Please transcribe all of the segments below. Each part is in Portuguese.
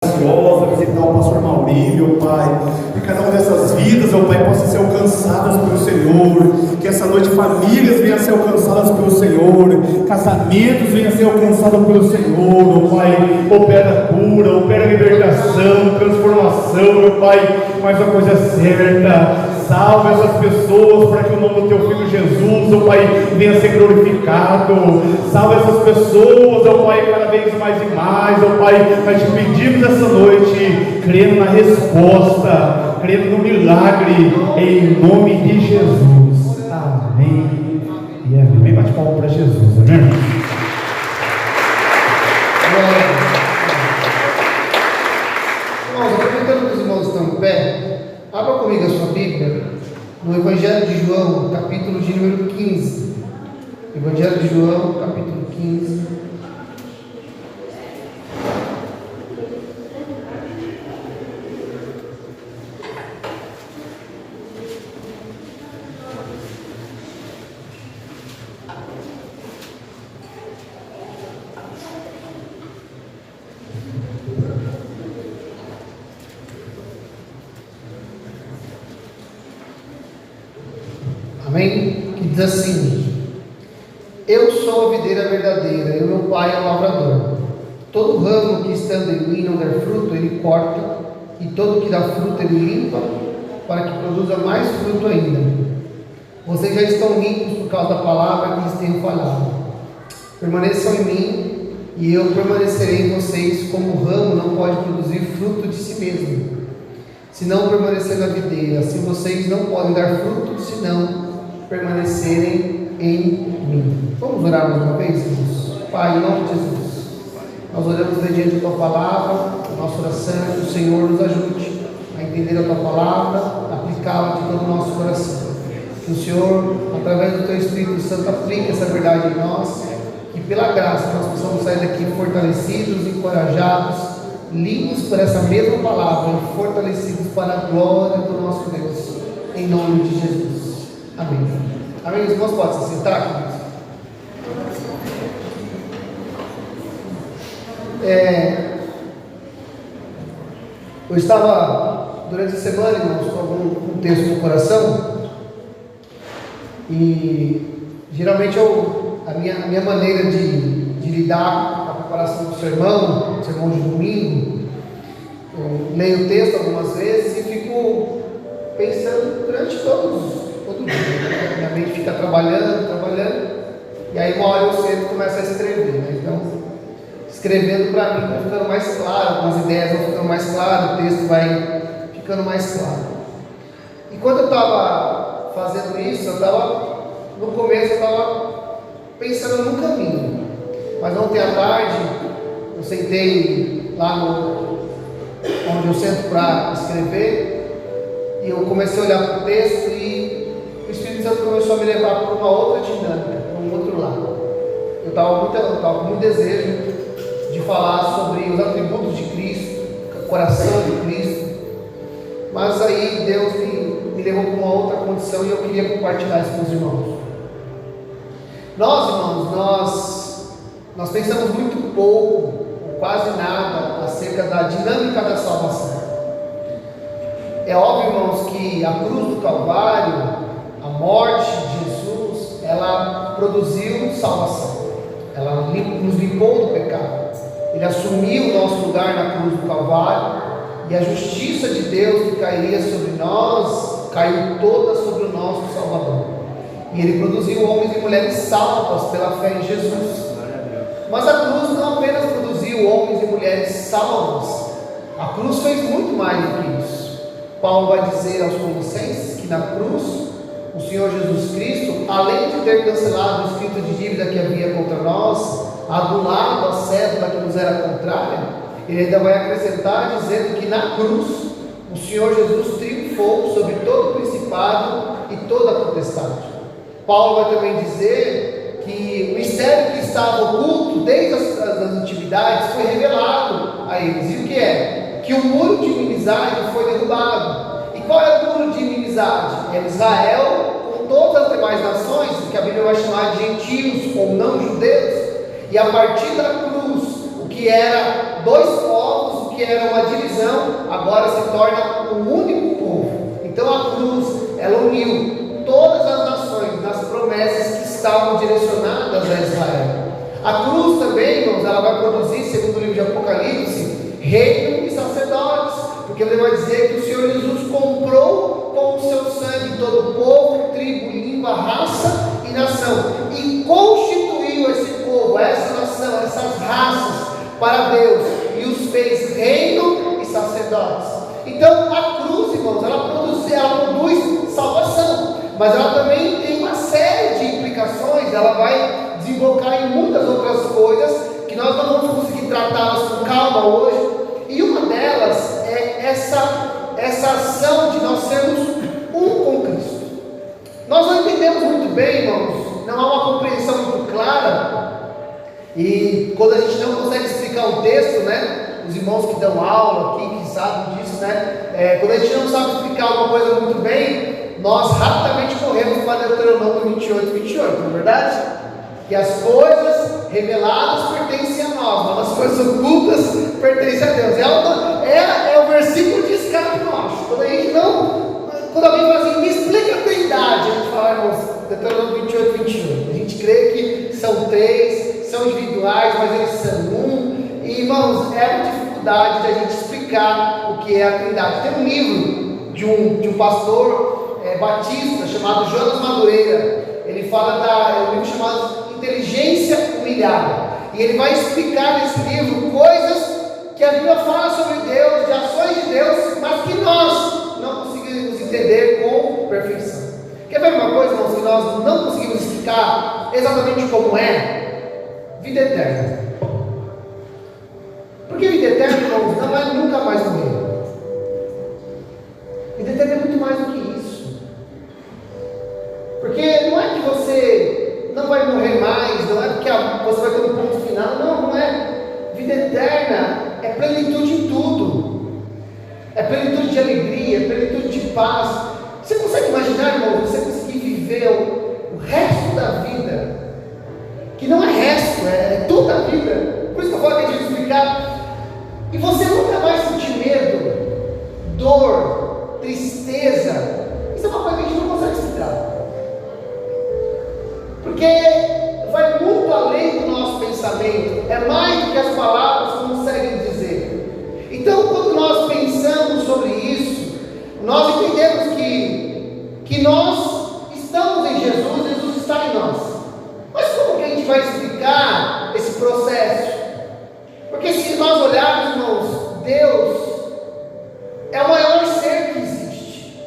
Visitar o pastor Maurílio, Pai, que cada uma dessas vidas, ó Pai, possa ser alcançadas pelo Senhor, que essa noite famílias venham a ser alcançadas pelo Senhor, casamentos venham a ser alcançados pelo Senhor, ó Pai, opera cura, opera libertação, transformação, meu Pai, faz a coisa certa. Salve essas pessoas para que o nome do teu filho Jesus, ó Pai, venha a ser glorificado. Salve essas pessoas, ó Pai, cada vez mais e mais, ó Pai. Nós te pedimos essa noite, crendo na resposta, crendo no milagre, em nome de Jesus. Amém. E amém. Bem, bate palma para Jesus, amém? Irmãos, aproveitando que os irmãos estão em pé, abra comigo a sua Bíblia no Evangelho de João, capítulo de número 15. Evangelho de João, capítulo 15. Amém? Que diz assim: Eu sou a videira verdadeira e o meu Pai é o lavrador. Todo ramo que estando em mim não der fruto, ele corta, e todo que dá fruto ele limpa, para que produza mais fruto ainda. Vocês já estão limpos por causa da palavra que lhes tenho falado. Permaneçam em mim, e eu permanecerei em vocês, como o ramo não pode produzir fruto de si mesmo, se não permanecer na videira. Assim vocês não podem dar fruto, se não permanecerem em mim. Vamos orar mais uma vez, irmãos? Pai, em nome de Jesus, nós oramos diante da tua palavra. A nossa oração é que o Senhor nos ajude a entender a tua palavra, aplicá-la de todo o nosso coração. Que o Senhor, através do teu Espírito Santo, aplique essa verdade em nós, e pela graça nós possamos sair daqui fortalecidos, encorajados, limpos por essa mesma palavra e fortalecidos para a glória do nosso Deus, em nome de Jesus. Amém. Amém. Os irmãos podem se sentar, queridos? Eu estava, durante a semana, irmãos, com algum texto no coração, e geralmente a minha maneira de lidar com a preparação do sermão de domingo, eu leio o texto algumas vezes e fico pensando durante todo dia, né? Minha mente fica trabalhando, e aí uma hora eu sento e começo a escrever, né? Então, escrevendo para mim vai ficando mais claro, algumas ideias vão ficando mais claras, o texto vai ficando mais claro. E quando eu estava fazendo isso, no começo eu estava pensando no caminho, mas ontem à tarde eu sentei lá onde eu sento para escrever, e eu comecei a olhar para o texto, e o Espírito Santo começou a me levar para uma outra dinâmica, para um outro lado. Eu estava com muito desejo de falar sobre os atributos de Cristo, o coração de Cristo, mas aí Deus me levou para uma outra condição, e eu queria compartilhar isso com os irmãos. Nós, irmãos, nós pensamos muito pouco, ou quase nada, acerca da dinâmica da salvação. É óbvio, irmãos, que a cruz do Calvário, a morte de Jesus, ela produziu salvação. Ela nos limpou do pecado. Ele assumiu o nosso lugar na cruz do Calvário, e a justiça de Deus que cairia sobre nós, caiu toda sobre o nosso Salvador. E Ele produziu homens e mulheres salvas pela fé em Jesus. Mas a cruz não apenas produziu homens e mulheres salvos, a cruz fez muito mais do que isso. Paulo vai dizer aos Colossenses que na cruz, o Senhor Jesus Cristo, além de ter cancelado o escrito de dívida que havia contra nós, anulado a cédula que nos era contrária, ele ainda vai acrescentar dizendo que na cruz o Senhor Jesus triunfou sobre todo o principado e toda a potestade. Paulo vai também dizer que o mistério que estava oculto desde as antiguidades foi revelado a eles. E o que é? Que o muro de inimizade foi derrubado. E qual é o muro de inimizade? É Israel com todas as demais nações, que a Bíblia vai chamar de gentios ou não judeus. E a partir da cruz, o que era dois povos, o que que era uma divisão, agora se torna um único povo. Então a cruz, ela uniu todas as nações nas promessas que estavam direcionadas a Israel. A cruz também, irmãos, ela vai produzir, segundo o livro de Apocalipse, reino e sacerdotes, porque ele vai dizer que o Senhor Jesus comprou com o seu sangue todo povo, tribo, língua, raça e nação, e constituiu esse povo, essa nação, essas raças para Deus, e os fez reino e sacerdotes. Então a cruz, irmãos, ela produz salvação, mas ela também tem uma série de implicações, ela vai desembocar em muitas outras coisas que nós não vamos conseguir tratá-las com calma hoje, e uma delas é essa ação de nós sermos um com Cristo. Nós não entendemos muito bem, irmãos, não há uma compreensão muito clara, e quando a gente não consegue explicar um texto, né, os irmãos que dão aula aqui, que sabem disso, né, quando a gente não sabe explicar alguma coisa muito bem, nós rapidamente corremos para Deuteronômio 28, não é verdade? Que as coisas reveladas pertencem a nós, mas as coisas ocultas pertencem a Deus. É o versículo de escape nosso. Quando alguém fala assim, me explica a Trindade, a gente fala, irmãos, Deuteronômio 28. A gente crê que são três, são individuais, mas eles são um. E, irmãos, é uma dificuldade de a gente explicar o que é a Trindade. Tem um livro de um pastor batista chamado Jonas Madureira. Ele fala um livro chamado Inteligência Humilhada, e ele vai explicar nesse livro coisas que a Bíblia fala sobre Deus, de ações de Deus, mas que nós não conseguimos entender com perfeição. Quer ver uma coisa, irmãos, que nós não conseguimos explicar exatamente como é? Vida eterna. Porque vida eterna, irmãos, não é nunca mais morrer. Vida eterna é muito mais do que isso. Porque não é que você não vai morrer mais, não é porque você vai ter um ponto final, não é. Vida eterna é plenitude em tudo, é plenitude de alegria, é plenitude de paz. Você consegue imaginar, irmão, você conseguir viver o resto da vida, que não é resto, é toda a vida. Por isso que eu falo que a gente explicar, e você nunca vai sentir medo, dor, tristeza. Isso é uma coisa que a gente não consegue explicar, porque vai muito além do nosso pensamento, é mais do que as palavras conseguem dizer. Então, quando nós pensamos sobre isso, nós entendemos que nós estamos em Jesus, Jesus está em nós. Mas como que a gente vai explicar esse processo? Porque se nós olharmos, irmãos, Deus é o maior ser que existe.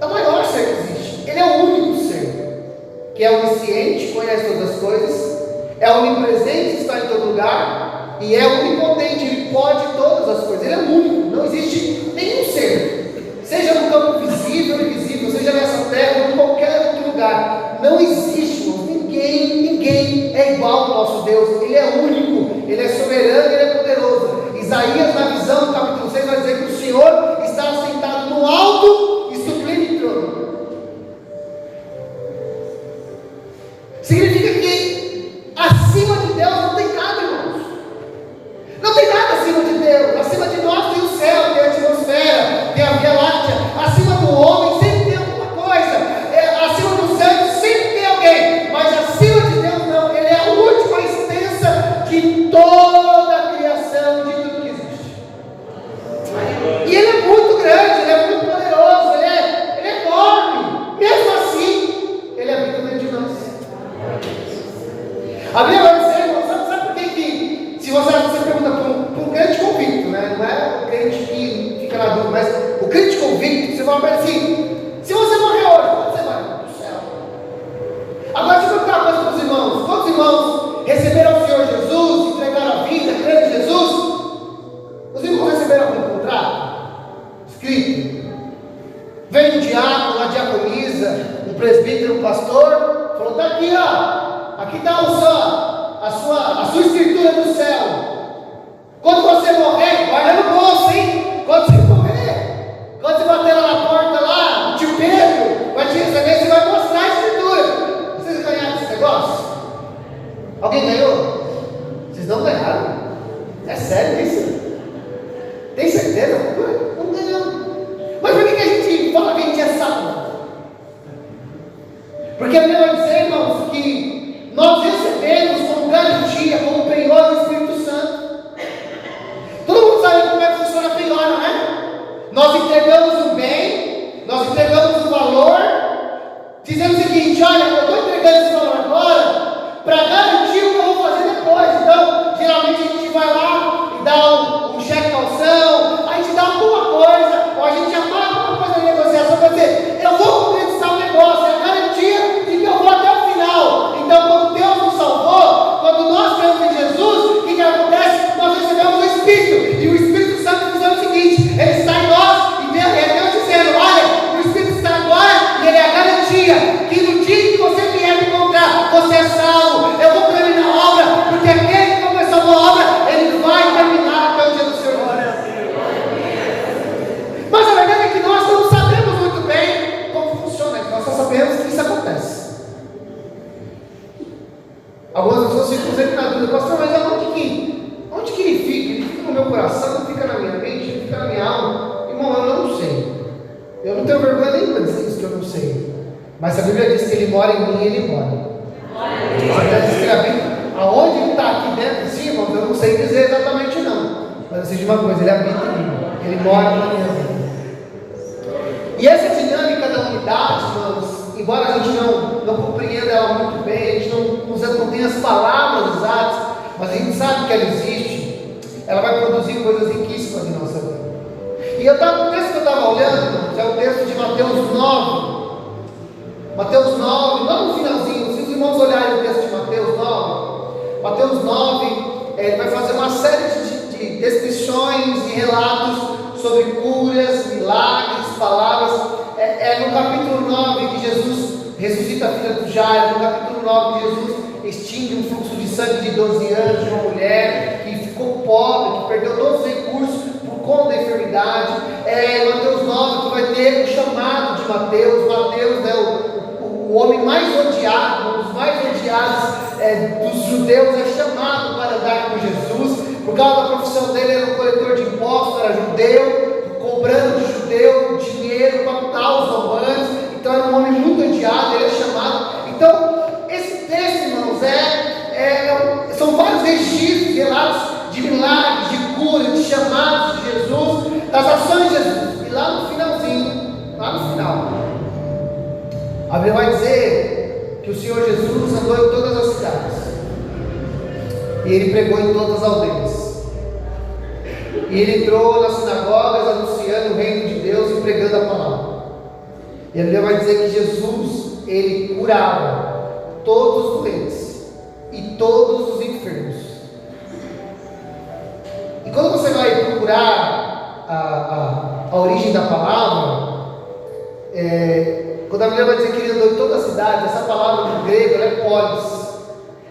É o maior ser que existe. Ele é o único ser, que é onisciente, conhece todas as coisas, é onipresente, está em todo lugar, e é onipotente, ele pode todas as coisas. Ele é único, não existe nenhum ser, seja no campo visível ou invisível, seja nessa terra ou em qualquer outro lugar, não existe, irmão, ninguém é igual ao nosso Deus. Ele é único, ele é soberano, ele é poderoso. Isaías, na visão do capítulo 6, vai dizer que o Senhor está assentado no alto e sublime trono. Significa que acima de Deus não tem nada, irmãos. Não tem nada acima de Deus. Acima de nós tem o céu, tem a atmosfera, tem a Via Láctea. Acima do homem sempre tem alguma coisa. Acima do céu sempre tem alguém. Mas acima de Deus não. Ele é a última extensa de toda a criação, de tudo que existe. E ele é muito grande, ele é muito poderoso, ele é enorme. Mesmo assim, ele habita dentro de nós. A Bíblia vai dizer, irmão, sabe por que se você pergunta para um crente convicto, né? Não é o crente que fica na dúvida, mas o crente convicto, você fala para ele assim, se você morrer hoje, quando você vai? Para o céu. Agora deixa eu perguntar uma coisa para os irmãos. Quantos irmãos receberam o Senhor Jesus, entregaram a vida, creram em Jesus? Os irmãos receberam algum contrato? Escrito? Veio um diácono, uma diaconisa, um presbítero, um pastor, falou, está aqui, ó. Aqui está a sua escritura do céu. Quando você morrer, guarda no bolso, hein? Quando você morrer, quando você bater lá na porta, lá, o tio Pedro vai te receber, você vai mostrar a escritura. Vocês ganharam esse negócio? Alguém ganhou? Vocês não ganharam? É sério isso? certeza? Não ganhamos. Mas por que a gente fala que a gente é salvo? Porque a Bíblia vai dizer, irmãos, que nós recebemos como garantia, como penhor do Espírito Santo. Todo mundo sabe como é que funciona a penhor, não é? Nós entregamos um bem, nós entregamos um valor, dizendo o seguinte: olha, eu estou entregando esse valor agora para garantir o que eu vou fazer depois. Então, geralmente a gente vai lá e dá um cheque calção, a gente dá alguma coisa, ou a gente amarra alguma coisa na negociação para dizer: eu vou concretizar o negócio, é a garantia de que eu vou até o final. Então, quando Deus nos salvou, quando nós cremos em Jesus, o que acontece? Nós recebemos o Espírito, e o Espírito Santo diz o seguinte: ele está em nós, e é Deus dizendo: olha, o Espírito está agora, e ele é a garantia que no dia que você vier me encontrar, você é salvo. Eu vou terminar a obra, porque aquele que começou a obra, ele vai terminar até o dia do Senhor. Mas a verdade é que nós não sabemos muito bem como funciona isso, nós só sabemos que isso acontece. Algumas pessoas ficam sempre na dúvida: pastor, mas onde que ele fica? Ele fica no meu coração, ele fica na minha mente, ele fica na minha alma? Irmão, eu não sei. Eu não tenho vergonha nenhuma de dizer isso que eu não sei. Mas a Bíblia diz que ele mora em mim e ele mora. A Bíblia diz que ele habita. Aonde ele está aqui dentro de si, irmão, eu não sei dizer exatamente não. Mas eu sei de uma coisa: ele habita em mim, ele mora na minha vida. E essa dinâmica da unidade, irmãos, embora a gente não compreenda ela muito bem, a gente não tem as palavras exatas, mas a gente sabe que ela existe, ela vai produzir coisas riquíssimas em nossa vida. E o texto que eu estava olhando é o texto de Mateus 9. Mateus 9, lá no finalzinho, se os irmãos olharem o texto de Mateus 9, ele vai fazer uma série de descrições e relatos sobre curas, milagres, palavras. É no capítulo 9 que Jesus ressuscita a filha do Jairo, no capítulo 9 que Jesus extingue um fluxo de sangue de 12 anos de uma mulher que ficou pobre, que perdeu todos os recursos por conta da enfermidade. Mateus 9 que vai ter o chamado de Mateus, né, o homem mais odiado, um dos mais odiados dos judeus, é chamado para andar com Jesus. Por causa da profissão dele, era um coletor de impostos, era judeu, cobrando de judeu dinheiro para matar os romanos. Então era um homem muito odiado, ele é chamado. Então, esse texto, irmãos, são vários registros, relatos de milagres, de cura, de chamados de Jesus, das ações de Jesus. E lá no finalzinho, lá no final, a Bíblia vai dizer que o Senhor Jesus andou em todas as cidades, e ele pregou em todas as aldeias, e ele entrou nas sinagogas anunciando o reino de Deus e pregando a palavra. E a Bíblia vai dizer que Jesus, ele curava todos os doentes e todos os enfermos. E quando você vai procurar a origem da palavra, quando a Bíblia vai dizer que ele andou em toda a cidade, essa palavra no grego ela é polis.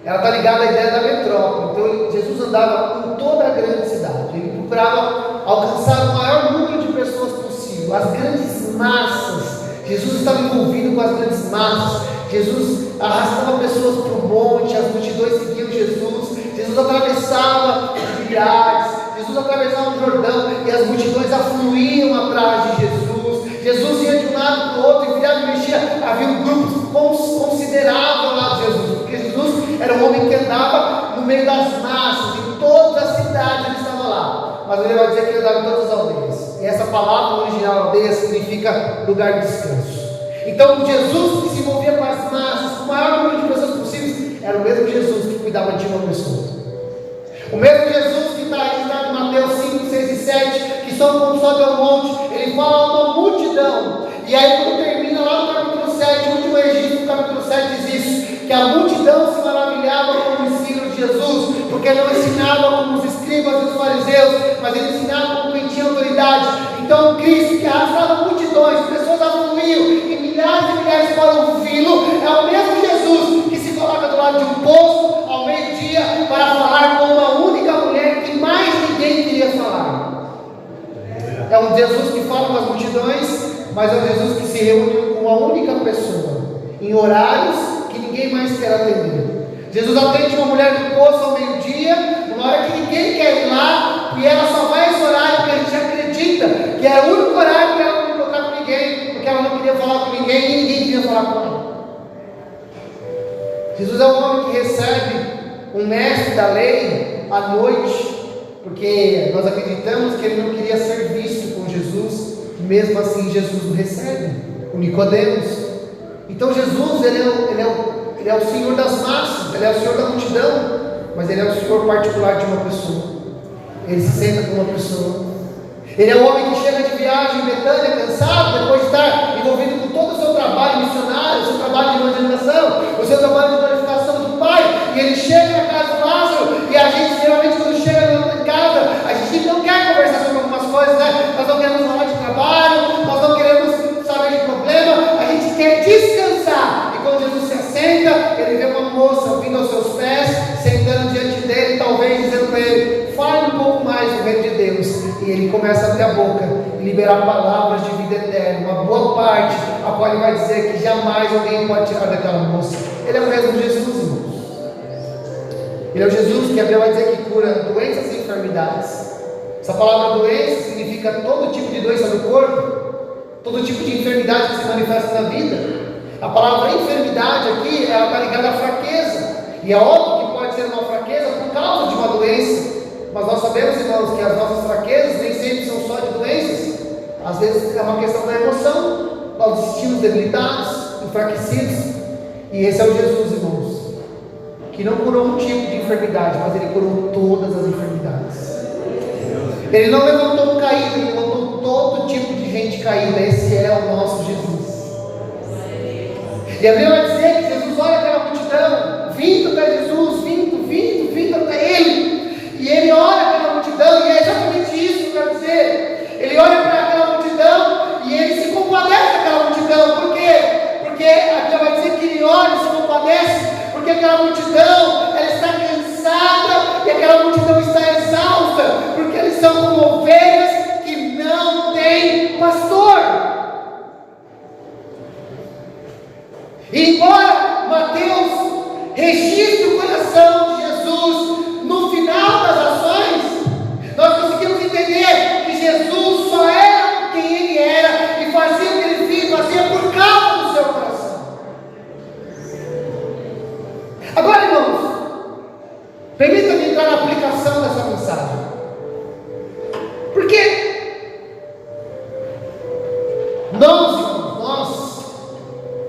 Ela está ligada à ideia da metrópole. Então Jesus andava em toda a grande cidade. Ele procurava alcançar o maior número de pessoas possível, as grandes massas. Jesus estava envolvido com as grandes massas. Jesus arrastava pessoas para o monte, as multidões seguiam Jesus. Jesus atravessava os milhares, Jesus atravessava o Jordão e as multidões afluíam atrás de Jesus. Jesus ia de um lado para o outro e virava e mexia. Havia um grupo considerável ao lado de Jesus, porque Jesus era um homem que andava no meio das massas, em todas as cidades ele estava lá. Mas ele vai dizer que ele andava em todas as aldeias. E essa palavra no original, aldeia, significa lugar de descanso. Então Jesus que se envolvia com as massas, com o maior número de pessoas possíveis, era o mesmo Jesus que cuidava de uma pessoa. O mesmo Jesus que está registrado em Mateus 5, 6 e 7, que só quando sobe ao monte, ele fala a uma multidão. E aí quando termina lá no capítulo 7, o último registro do capítulo 7 diz isso, que a multidão se maravilhava com o ensino de Jesus, porque ele não ensinava como os escribas e os fariseus, mas ele ensinava como quem tinha autoridade. Então Cristo, que arrastava multidões, pessoas afluíam e milhares para o filo, é o mesmo Jesus que se coloca do lado de um poço ao meio-dia para falar com uma única mulher que mais ninguém queria falar. É um Jesus que fala com as multidões, mas é um Jesus que se reúne com uma única pessoa, em horários que ninguém mais quer atender. Jesus atende uma mulher do poço ao meio-dia, numa hora que ninguém quer ir lá, e ela só vai a esse horário porque a gente acredita e era o único horário para ela não encontrar com ninguém, porque ela não queria falar com ninguém e ninguém queria falar com ela. Jesus é um homem que recebe um mestre da lei à noite, porque nós acreditamos que ele não queria ser visto com Jesus, mesmo assim Jesus o recebe, o Nicodemos. Então Jesus, ele é o Senhor das massas, ele é o Senhor da multidão, mas ele é o Senhor particular de uma pessoa. Ele se senta com uma pessoa. Ele é o homem que chega de viagem em Betânia, cansado, depois de estar envolvido com todo o seu trabalho missionário, o seu trabalho de evangelização, o seu trabalho de glorificação do Pai, e ele chega na casa do Lázaro, e a gente geralmente quando chega em casa, a gente não quer conversar sobre algumas coisas, né? Nós não queremos falar de trabalho, nós não queremos saber de problema, a gente quer descansar. E quando Jesus se assenta, ele vê uma moça vindo aos seus pés, sentando diante dele, talvez dizendo para ele: fale um pouco mais do reino de Deus. E ele começa a abrir a boca e liberar palavras de vida eterna, uma boa parte, a qual ele vai dizer que jamais alguém pode tirar daquela moça. Ele é o mesmo Jesus, irmãos. Ele é o Jesus que a Bíblia vai dizer que cura doenças e enfermidades. Essa palavra doença significa todo tipo de doença do corpo, todo tipo de enfermidade que se manifesta na vida. A palavra enfermidade aqui, ela está ligada à fraqueza, e é óbvio que pode ser uma fraqueza por causa de uma doença, mas nós sabemos, irmãos, que as nossas fraquezas nem sempre são só de doenças. Às vezes é uma questão da emoção, nós nos sentimos debilitados, enfraquecidos, e esse é o Jesus, irmãos, que não curou um tipo de enfermidade, mas ele curou todas as enfermidades. Ele não levantou um caído, ele levantou todo tipo de gente caída. Esse é o nosso Jesus. E a Bíblia vai dizer que Jesus olha aquela multidão, vindo até Jesus, vindo até ele. E ele olha aquela multidão, e é exatamente isso que eu quero dizer. Ele olha para aquela multidão e ele se compadece daquela multidão. Por quê? Porque a Bíblia vai dizer que ele olha e se compadece, porque aquela multidão, ela está cansada, e aquela multidão está exausta, porque eles são como ovelhas que não têm pastor. E embora Mateus registre o coração de Jesus no final das ações, nós conseguimos entender que Jesus só era quem ele era e fazia o que ele fazia por causa do seu coração. Agora, irmãos, permita-me entrar na aplicação dessa mensagem. Por quê? Nós,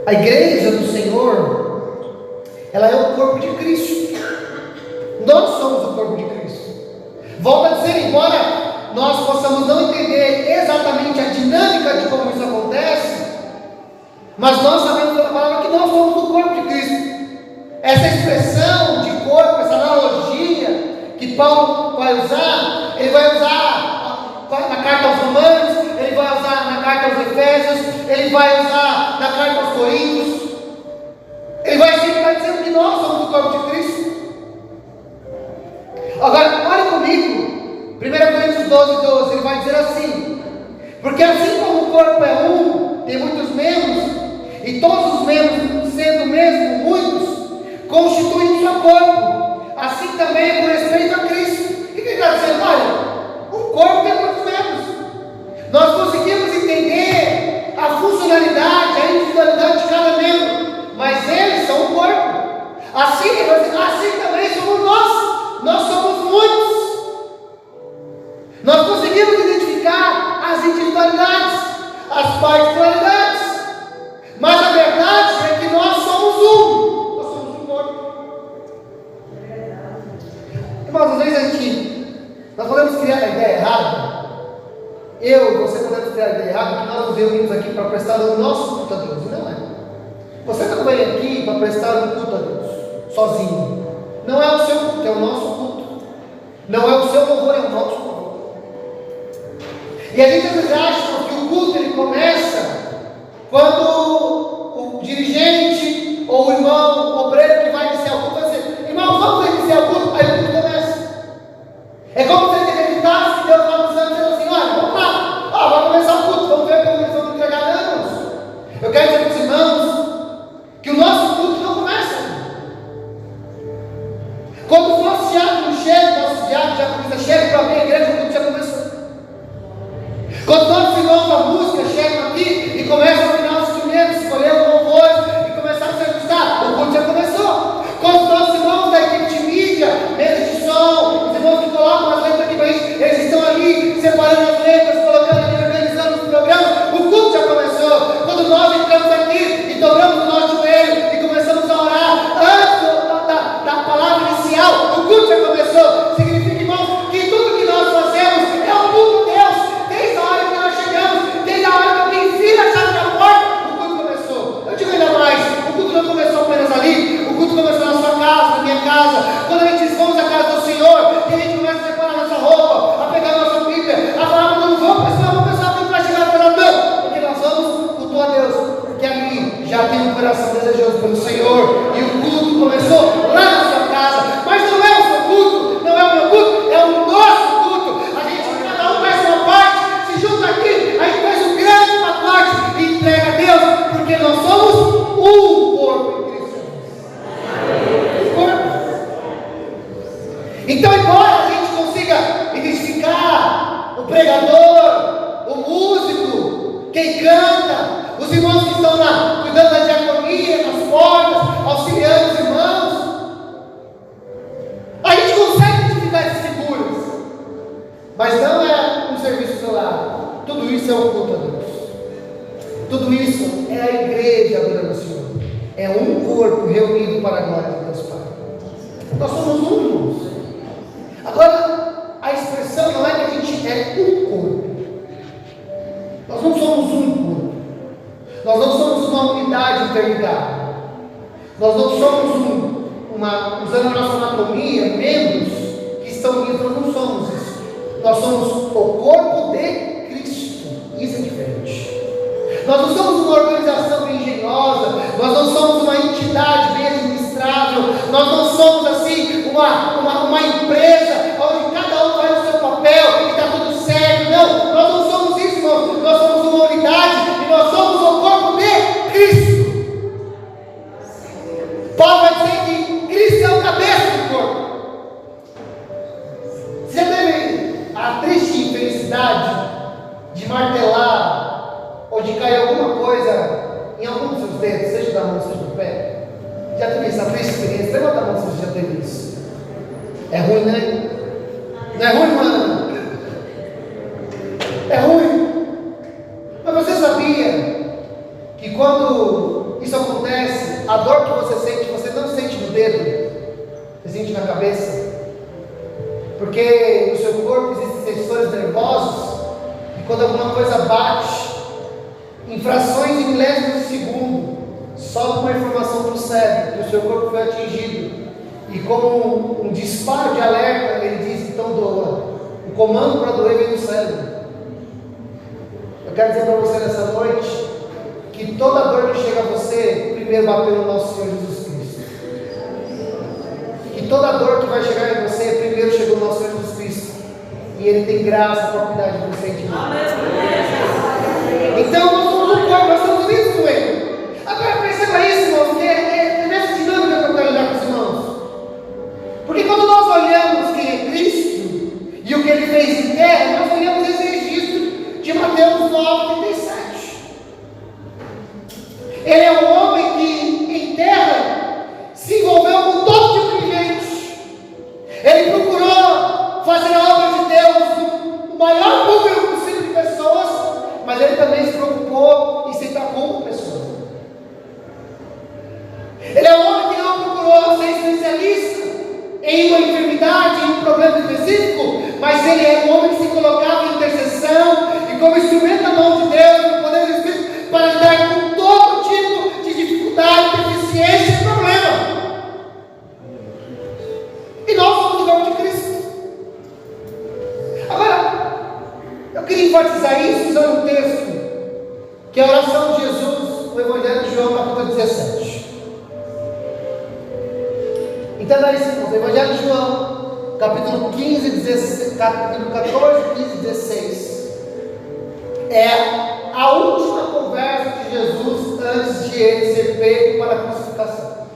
a igreja do Senhor, ela é o corpo de Cristo. Nós somos o corpo de Cristo. Volto a dizer, embora nós possamos não entender exatamente a dinâmica de como isso acontece, mas nós sabemos pela palavra que nós somos o corpo de Cristo. Essa expressão de corpo, essa analogia que Paulo vai usar, ele vai usar na carta aos Romanos, ele vai usar na carta aos Efésios, ele vai usar na carta aos Coríntios. Ele vai sempre estar dizendo que nós somos o corpo de Cristo. Agora, olhe comigo, 1 Coríntios 12, ele vai dizer assim: porque assim como o corpo é um, tem muitos membros, e todos os membros, sendo mesmo muitos, constituem um só corpo, assim também é com respeito a Cristo. O que ele está dizendo? Olha, um corpo tem muitos membros. Nós conseguimos entender a funcionalidade, a individualidade de cada membro, mas eles são um corpo. Assim também somos nós. Nós somos muitos. Nós conseguimos identificar as individualidades, as particularidades, mas a verdade é que nós somos um. Nós somos um corpo. Irmãos, às vezes nós podemos criar a ideia errada. Eu e você podemos criar a ideia errada que nós nos reunimos aqui para prestar o nosso culto a Deus. Não é. Você não veio aqui para prestar um culto a Deus sozinho. Não é o seu culto, é o nosso culto. Não é o seu louvor, é o nosso louvor. E a gente às vezes acha que o culto ele começa quando o dirigente ou o irmão, o obreiro que vai iniciar o culto vai dizer: irmão, vamos iniciar o culto. Aí o culto começa. É como se ele acreditasse que Deus estava dizendo assim: olha, vamos lá, vai começar o culto, vamos ver como eles vão entregar danos. Eu quero dizer para os irmãos que o nosso culto não começa. Quando o nosso diácono chega, o nosso diácono já começa, chega para abrir a igreja, o culto já começou. Quando nossos irmãos da música chegam aqui e começam a afinar os instrumentos, escolher os louvores e começar a se ajustar, o culto já começou. Quando os nossos irmãos da equipe de mídia, mesa de som, os irmãos que colocam as letras aqui para a gente, eles estão ali separando as letras, colocando ali, organizando os programas, o culto já começou. Quando nós entramos aqui e dobramos o nosso joelho e começamos a orar antes da palavra inicial, o culto já começou. Significa, irmãos, que tudo que nós fazemos é o culto a Deus. Desde a hora que nós chegamos, desde a hora que alguém vira a chave da porta, o culto começou. Eu digo ainda mais, o culto não começou apenas ali, o culto começou na sua casa, na minha casa. Quando a gente vamos à casa do Senhor, e a gente começa a separar nossa roupa, a pegar a nossa Bíblia, a falar, mas não vamos, pessoal, tem que chegar para lá, não, porque nós vamos cultuar a Deus, porque ali já tem um coração desejoso pelo Senhor, e o culto começou lá na sua casa. Mas não é o seu culto, não é o meu culto, é o nosso culto. A gente, cada um faz uma parte, se junta aqui, a gente faz um grande pacote e entrega a Deus, porque nós somos um corpo em Cristo. Um corpo. Então, embora a gente consiga identificar o pregador, o músico, quem canta, os irmãos que estão lá cuidando da diaconia, nas portas, auxiliando os irmãos, a gente consegue identificar essas figuras, mas não é um serviço celular. Tudo isso é um culto a Deus. Tudo isso é a igreja adorando o Senhor. É um corpo reunido para a glória de Deus Pai. Nós somos um, irmãos. Agora, a expressão não é que a gente é um corpo. Nós não somos um corpo. Nós não somos uma unidade interligada. Nós não somos usando a nossa anatomia, membros que estão unidos. Nós não somos isso. Nós somos o corpo de Cristo. Isso é diferente. Nós não somos uma organização bem engenhosa, nós não somos uma entidade bem administrável, nós não somos assim uma empresa onde cada um faz o seu papel e está tudo certo. Não, nós não somos isso, irmão. Nós somos uma unidade e nós somos o corpo de Cristo. Paulo vai dizer que Cristo é o cabeça do corpo. Você já teve a triste infelicidade de martelar ou de cair alguma coisa em algum dos seus dedos, seja da mão, seja do pé? Já teve essa triste experiência? Levanta a mão se você já teve isso. É ruim, né? Não é ruim, mano? É ruim. Mas você sabia que quando isso acontece, a dor que você sente, você não sente no dedo, você sente na cabeça? Porque no seu corpo existem sensores nervosos, e quando alguma coisa bate, em frações de milésimos de segundo, sobe uma informação para o cérebro que o seu corpo foi atingido, e como um disparo de alerta, ele diz: então doa. O comando para doer vem do cérebro. Eu quero dizer para você nessa noite que toda dor que chega a você primeiro bateu no nosso Senhor Jesus Cristo. Que toda dor que vai chegar em você primeiro chegou no nosso Senhor Jesus Cristo, e Ele tem graça para cuidar de você e de mim. Então nós somos um corpo, nós estamos unidos com Ele. Agora perceba isso, irmãos, que é nessa dinâmica que eu quero olhar com os irmãos. Porque quando nós olhamos quem é Cristo e o que Ele fez em terra, nós olhamos esse registro de Mateus 9:37. Ele é um homem que em terra se envolveu com todo tipo de gente. Ele procurou fazer a obra de Deus no maior número possível de pessoas, mas ele também se preocupou em se tratar com pessoas. Ele é um homem que não procurou ser especialista em uma enfermidade, em um problema específico, mas ele é um homem que se colocava em intercessão e como instrumento na mão de Deus, no poder do Espírito, para lidar com todo tipo de dificuldade, deficiência e problema. E nós somos o corpo de Cristo. Agora, eu queria enfatizar isso usando um texto, que é a oração de Jesus no Evangelho de João, capítulo 17. Entenda isso, irmãos. O Evangelho de João, capítulo 15, 16, capítulo 14, 15, 16. É a última conversa de Jesus antes de ele ser pego para a crucificação.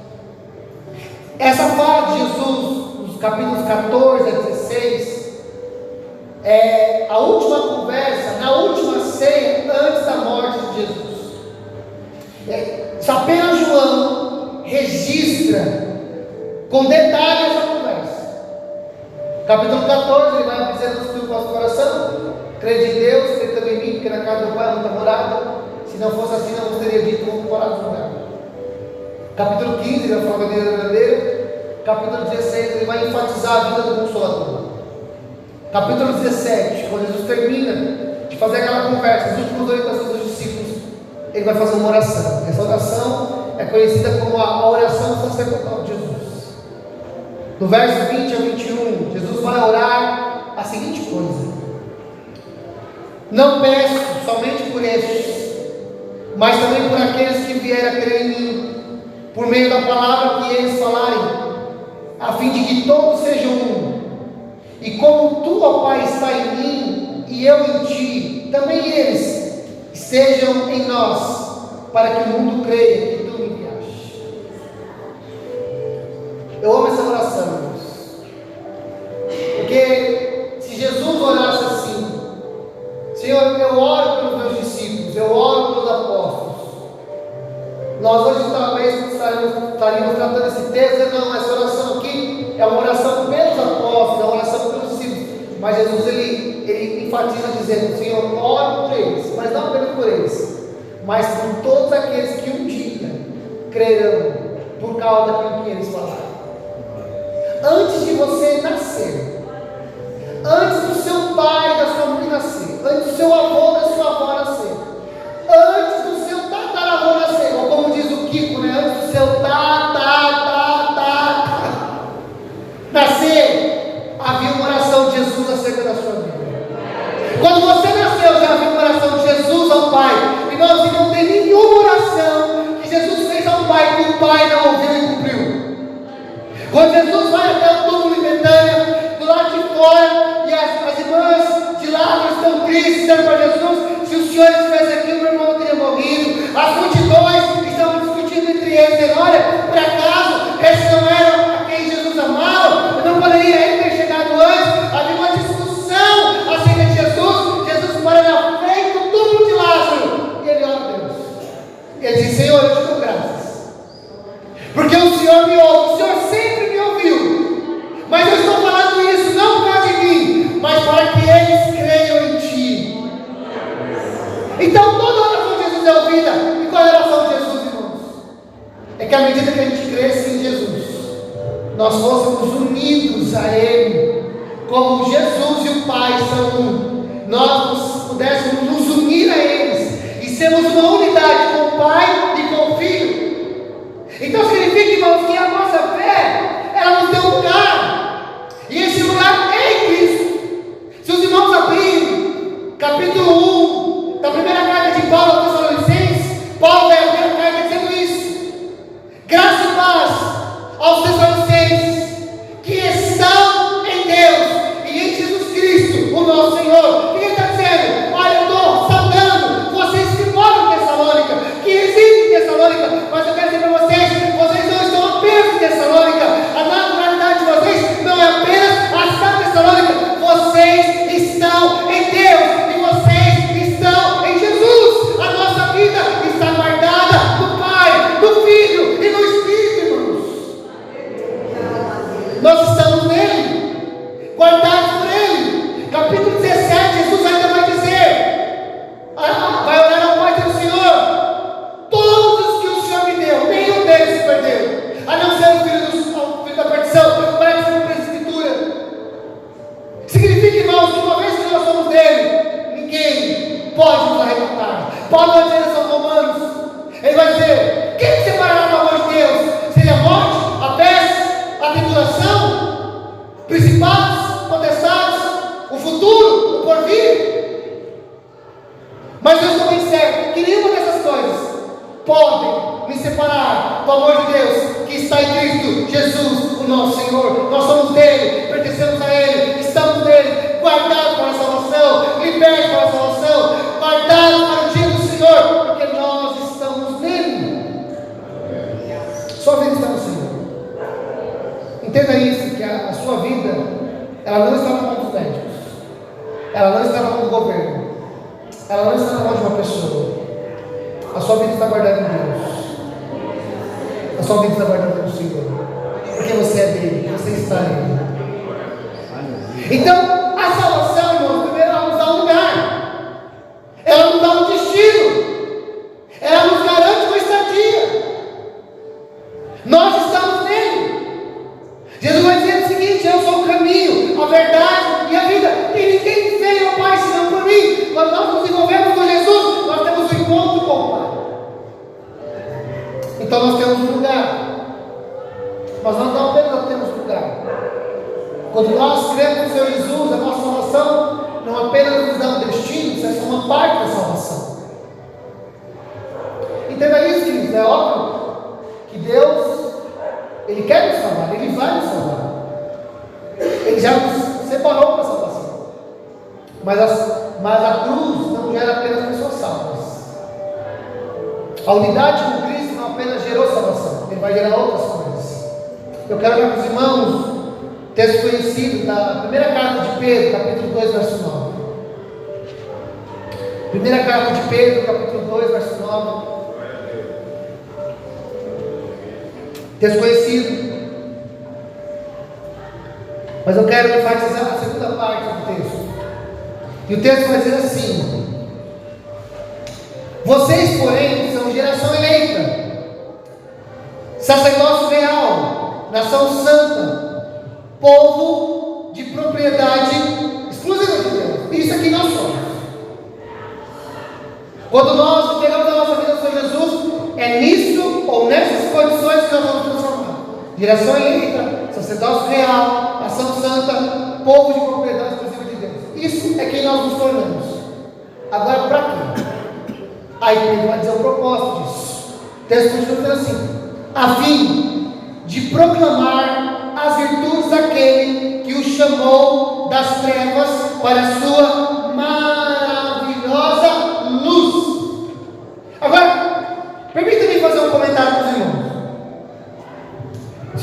Essa fala de Jesus, nos capítulos 14 a 16, é a última conversa, na última registra com detalhe essa conversa. Capítulo 14, ele vai dizendo no vosso coração: crede em Deus, crede também em mim, porque na casa do Pai há muita morada. Se não fosse assim, não vos teria dito como morar no lugar. Capítulo 15, ele vai falar da vida verdadeira. Capítulo 16, ele vai enfatizar a vida do Consolador. Capítulo 17, quando Jesus termina de fazer aquela conversa, as últimas orientações dos discípulos, ele vai fazer uma oração. Essa oração é conhecida como a oração sacerdotal de Jesus. Do verso 20 ao 21, Jesus vai orar a seguinte coisa: não peço somente por estes, mas também por aqueles que vierem a crer em mim, por meio da palavra que eles falarem, a fim de que todos sejam um. E como tu, ó Pai, está em mim e eu em ti, também eles estejam em nós, para que o mundo creia que tu me enviaste. Eu amo essa oração, irmãos, porque se Jesus orasse assim: Senhor, eu oro pelos meus discípulos, eu oro pelos apóstolos, nós hoje talvez estaríamos tratando esse texto, não, essa oração aqui é uma oração pelos apóstolos, é uma oração pelos discípulos, mas Jesus ele enfatiza dizendo: Senhor, oro por eles, mas não apenas por eles, mas por todos aqueles que um dia crerão por causa daquilo que eles falaram. Antes de você nascer, antes do seu pai e da sua mãe nascer, antes do seu avô e da sua avó nascer, antes do seu tataravô nascer, ou como diz o Kiko, né? Antes do seu nascer, havia uma oração de Jesus acerca da sua vida. Quando você nasceu, já havia uma oração de Jesus ao Pai. Irmãos, e não tem nenhuma oração que Jesus fez ao Pai que o Pai não ouviu e cumpriu. Quando Jesus vai até o túmulo em Betânia, do lado de fora, e as irmãs de Lázaro estão tristes, dizendo para Jesus: se o Senhor estivesse aqui, o meu irmão teria morrido. As multidões estavam discutindo entre eles, dizendo: olha, por acaso esse não era a quem Jesus amava? Não poderia ele ter chegado antes? Havia uma discussão acerca de Jesus. Jesus para na frente do túmulo de Lázaro e ele ora a Deus. E ele diz: Senhor, eu te dou graças, porque o Senhor me ouve. O Senhor sempre me ouviu, mas eu estou falando isso não por causa de mim, mas para que eles creiam em ti. Então toda oração de Jesus é ouvida. E qual é a oração de Jesus, irmãos? É que à medida que a gente cresce em Jesus, nós fôssemos unidos a Ele, como Jesus e o Pai são um, nós pudéssemos nos unir a eles e sermos uma unidade com o Pai e com o Filho. Então significa, irmãos, que a nossa fé, ela nos deu um lugar, e esse lugar é em Cristo. Se os irmãos abrirem capítulo 1 da primeira carta de Paulo aos Tessalonicenses, Paulo vai abrir a carta dizendo isso: graça e paz aos Tessalonicenses que estão em Deus e em Jesus Cristo, o nosso Senhor. E ele está dizendo: olha, eu estou saudando vocês que moram em Tessalônica, que residem em Tessalônica, mas eu quero dizer para vocês, vocês não estão apenas em Tessalônica, a naturalidade de vocês não é apenas a cidade de Tessalônica, vocês estão em Deus e vocês estão em Jesus. A nossa vida está guardada no Pai, no Filho e no Espírito, irmãos. Nós estamos nele, guardados por ele. Capítulo 17, Jesus ainda vai dizer, vai orar ao Pai do Senhor: todos os que o Senhor me deu, nenhum deles se perdeu, a não ser o filho da perdição, para que seja para a Escritura. Significa, irmãos, que uma vez que nós somos dele, ninguém pode nos arrebatar. Paulo vai dizer aos Romanos, ele vai dizer: quem se separará do amor de Deus? Seria a morte, a peste, a tribulação, principados, potestades, o futuro, o porvir? Mas eu estou bem certo que nenhuma dessas coisas podem me separar do amor de Deus que está em Cristo Jesus, o nosso Senhor. Nós somos dele, pertencemos a ele, estamos nele, guardados para a salvação, libertos para a salvação, guardados para o dia do Senhor, porque nós estamos nele. Sua vida está no Senhor. Entenda isso, que a sua vida, ela não está na mão dos médicos, ela não está na mão do governo, ela não está na mão de uma pessoa. A sua vida está guardada em Deus. A sua vida está guardada no Senhor. Porque você é dele, você está nele. Então, a salvação, irmãos, primeiro ela nos dá um lugar. Ela nos dá um destino. Ela nos garante uma estadia. Nós estamos nele. Jesus vai dizer o seguinte: eu sou o caminho, a verdade e a vida. E ninguém veio ao Pai senão por mim. Quando nós nos envolvemos com Jesus, nós temos um encontro com o Pai. Então nós temos um lugar. Mas nós não apenas temos lugar. Quando nós cremos no Senhor Jesus, a nossa salvação não apenas nos dá um destino, isso é só uma parte da salvação. Entenda isso, queridos. É óbvio que Deus, Ele quer nos salvar, Ele vai nos salvar. Ele já nos separou para a salvação. Mas a cruz não gera apenas pessoas salvas. A unidade com Cristo não apenas gerou salvação, Ele vai gerar outras coisas. Eu quero ver para os irmãos texto conhecido da primeira carta de Pedro, capítulo 2, verso 9. Primeira carta de Pedro, capítulo 2, verso 9. Texto conhecido. Mas eu quero enfatizar a segunda parte do texto. E o texto vai dizer assim: vocês, porém, são geração eleita, sacerdócio real, nação santa, povo de propriedade exclusiva de Deus. Isso aqui nós somos. Quando nós entregamos a nossa vida ao Senhor Jesus, é nisso ou nessas condições que nós vamos transformar. Geração eleita, sacerdócio real, nação santa, povo de propriedade exclusiva de Deus. Isso é quem nós nos tornamos. Agora, para quê? Aí Pedro vai dizer o propósito disso. O texto continua dizendo assim: a fim de proclamar as virtudes daquele que o chamou das trevas para a sua maravilhosa luz. Agora, permita-me fazer um comentário para os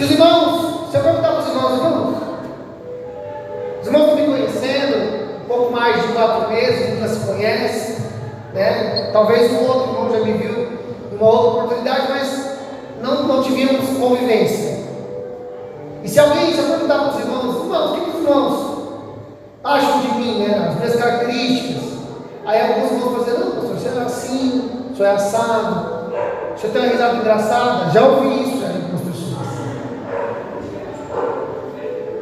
irmãos. Se eu perguntar para os irmãos, os irmãos estão me conhecendo um pouco mais de 4 meses, nunca se conhecem, né? Talvez um outro irmão já me viu em uma outra oportunidade, mas não tivemos convivência. E se eu perguntar para os irmãos, o que os irmãos acham de mim, né? As minhas características? Aí alguns irmãos vão dizer: não, pastor, você é assim, o senhor é assado, o senhor tem uma risada engraçada. Já ouvi isso já de algumas pessoas.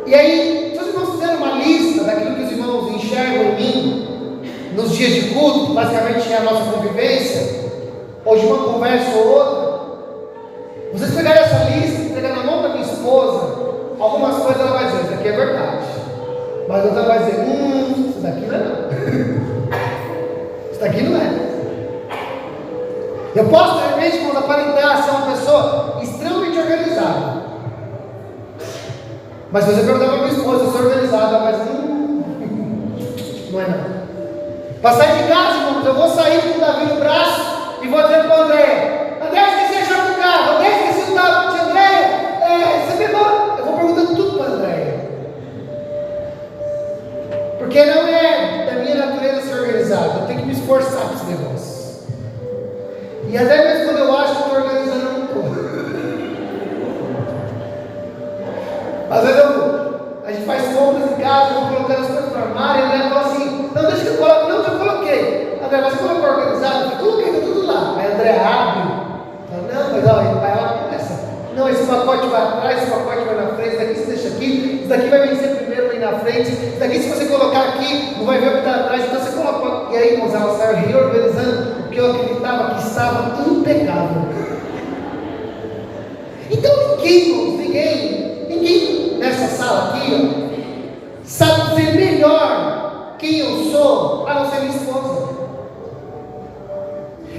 E aí, se os irmãos fizerem uma lista daquilo que os irmãos enxergam em mim nos dias de culto, basicamente é a nossa convivência, ou de uma conversa ou outra, vocês pegarem essa lista e pegar na mão da minha esposa, algumas coisas ela vai dizer: isso aqui é verdade. Mas outra vai dizer: isso daqui não é não. Isso daqui não é. Eu posso, de repente, quando aparentar ser uma pessoa extremamente organizada, mas se você perguntar para minha esposa, eu sou organizada, mas não é não. Para sair de casa, irmãos, eu vou sair com o Davi no braço e vou dizer para o André: André, esqueci a chave do carro. André, esqueci o carro de André. Você pegou? Eu vou perguntando tudo para André. Porque não é da minha natureza ser organizado. Eu tenho que me esforçar para esse negócio. E até mesmo quando eu acho que estou organizando, eu não estou. Às vezes a gente faz compras em casa, eu vou colocando as coisas no armário, e a André fala assim: não, deixa que eu coloque. Não, já coloquei. André, mas você colocou organizado? Eu coloquei, está tudo lá. Aí a André abre. Fala: não, mas olha, ela começa: não, esse pacote vai atrás, esse pacote vai na frente, esse daqui você deixa aqui, esse daqui vai vencer primeiro aí na frente, esse daqui se você colocar aqui, não vai ver o que está atrás, então você coloca. E aí, irmãos, ela saiu reorganizando, porque eu acreditava que estava impecável. Então ninguém nessa sala aqui, sabe dizer melhor quem eu sou, a não ser minha esposa.